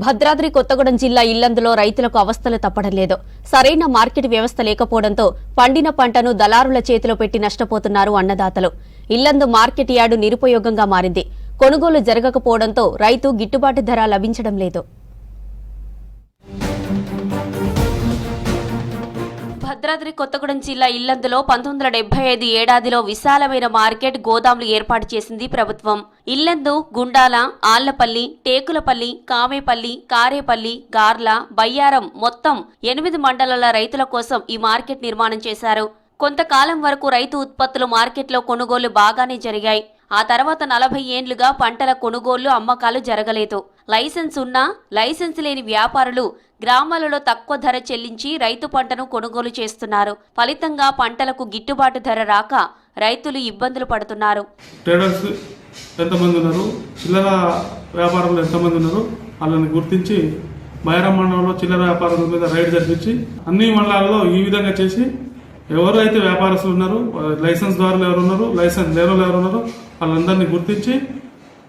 భద్రాద్రి కొత్తగూడెం జిల్లా ఇల్లందులో రైతులకు అవస్థలు తప్పడం లేదు. సరైన మార్కెట్ వ్యవస్థ లేకపోవడంతో పండిన పంటను దళారుల చేతిలో పెట్టి నష్టపోతున్నారు అన్నదాతలు. ఇల్లందు మార్కెట్ యార్డు నిరుపయోగంగా మారింది. కొనుగోలు జరగకపోవడంతో రైతు గిట్టుబాటు ధర లభించడం లేదు. భద్రాద్రి కొత్తగూడెం జిల్లా ఇల్లందులో 1975 ఏడాదిలో విశాలమైన మార్కెట్ గోదాంలు ఏర్పాటు చేసింది ప్రభుత్వం. ఇల్లందు, గుండాల, ఆళ్లపల్లి, టేకులపల్లి, కామేపల్లి, కారేపల్లి, గార్ల, బయ్యారం మొత్తం 8 మండలాల రైతుల కోసం ఈ మార్కెట్ నిర్మాణం చేశారు. కొంతకాలం వరకు రైతు ఉత్పత్తులు మార్కెట్లో కొనుగోలు బాగానే జరిగాయి. ఆ తర్వాత 40 ఏండ్లుగా పంటల కొనుగోళ్లు, అమ్మకాలు జరగలేదు. లైసెన్స్ ఉన్నా లైసెన్స్ లేని వ్యాపారులు గ్రామాలలో తక్కువ ధర చెల్లించి రైతు పంటను కొనుగోలు చేస్తున్నారు. ఫలితంగా పంటలకు గిట్టుబాటు ధర రాక రైతులు ఇబ్బందులు పడుతున్నారు. ట్రేడర్స్ ఎంతమంది ఉన్నారు, చిల్లర వ్యాపారులు ఎంతమంది ఉన్నారు, వాళ్ళని గుర్తించి బైరం మండలంలో చిల్లర వ్యాపారుల మీద రైడ్ జరిపించి అన్ని మండలాల్లో ఈ విధంగా చేసి ఎవరైతే వ్యాపారస్తులు ఉన్నారు, లైసెన్స్ దారులు ఎవరున్నారు, లైసెన్స్ లేని వాళ్ళు ఎవరున్నారో వాళ్ళందరినీ గుర్తించి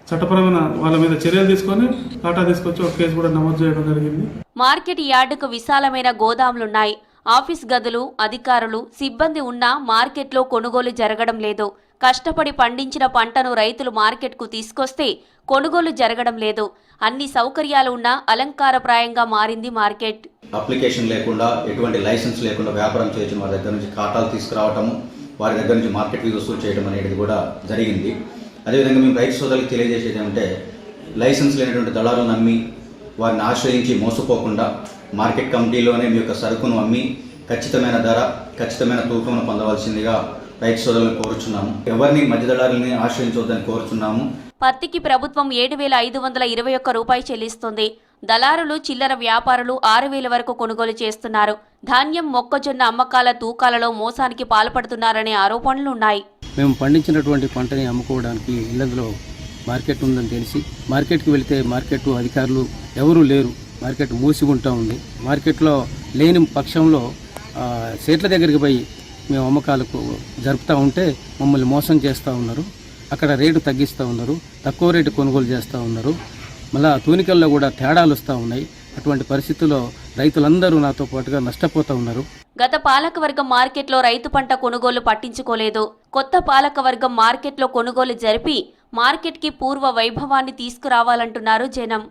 చట్టపరమైన వాళ్ళ మీద చర్యలు తీసుకొని టాటా తీసుకొచ్చి ఒక కేసు కూడా నమోదు చేయడం జరిగింది. మార్కెట్ యార్డుకు విశాలమైన గోదాములున్నాయి. ఆఫీస్ గదులు, అధికారులు, సిబ్బంది ఉన్నా మార్కెట్లో కొనుగోలు జరగడం లేదు. కష్టపడి పండించిన పంటను రైతులు మార్కెట్కు తీసుకొస్తే కొనుగోలు జరగడం లేదు. అన్ని సౌకర్యాలు ఉన్నా అలంకారప్రాయంగా మారింది మార్కెట్. అప్లికేషన్ లేకుండా, ఎటువంటి లైసెన్స్ లేకుండా వ్యాపారం చేసిన వారి దగ్గర నుంచి ఖాతాలు తీసుకురావటము, వారి దగ్గర నుంచి మార్కెట్ ఫీజు వసూలు చేయడం అనేది కూడా జరిగింది. అదేవిధంగా మేము రైతు సోదరులకు తెలియజేసేది ఏమంటే, లైసెన్స్ లేనటువంటి దళాలను నమ్మి వారిని ఆశ్రయించి మోసపోకుండా మార్కెట్ కమిటీలోనే మీ యొక్క సరుకును అమ్మి ఖచ్చితమైన ధర, ఖచ్చితమైన తూకమును పొందవలసిందిగా రైతు సోదరులను కోరుచున్నాము. ఎవరిని మధ్య దళాలని ఆశ్రయించవద్దని కోరుచున్నాము. పత్తికి ప్రభుత్వం 7,521 రూపాయలు చెల్లిస్తుంది. దళారులు, చిల్లర వ్యాపారులు 6,000 వరకు కొనుగోలు చేస్తున్నారు. ధాన్యం, మొక్కజొన్న అమ్మకాల తూకాలలో మోసానికి పాల్పడుతున్నారనే ఆరోపణలున్నాయి. మేము పండించినటువంటి పంటని అమ్ముకోవడానికి ఇల్లందులో మార్కెట్ ఉందని తెలిసి మార్కెట్కి వెళితే మార్కెట్ అధికారులు ఎవరూ లేరు. మార్కెట్ మూసి ఉంటా ఉంది. మార్కెట్లో లేని పక్షంలో సేట్ల దగ్గరికి పోయి మేము అమ్మకాలకు జరుపుతూ ఉంటే మమ్మల్ని మోసం చేస్తూ ఉన్నారు. అక్కడ రేటు తగ్గిస్తూ ఉన్నారు, తక్కువ రేటు కొనుగోలు చేస్తూ ఉన్నారు. మళ్ళా తూనికల్లో కూడా తేడాలు వస్తూ ఉన్నాయి. అటువంటి పరిస్థితుల్లో రైతులందరూ నాతో పాటుగా నష్టపోతూ ఉన్నారు. గత పాలకవర్గం మార్కెట్లో రైతు పంట కొనుగోలు పట్టించుకోలేదు. కొత్త పాలకవర్గం మార్కెట్లో కొనుగోలు జరిపి మార్కెట్కి పూర్వ వైభవాన్ని తీసుకురావాలంటున్నారు జనం.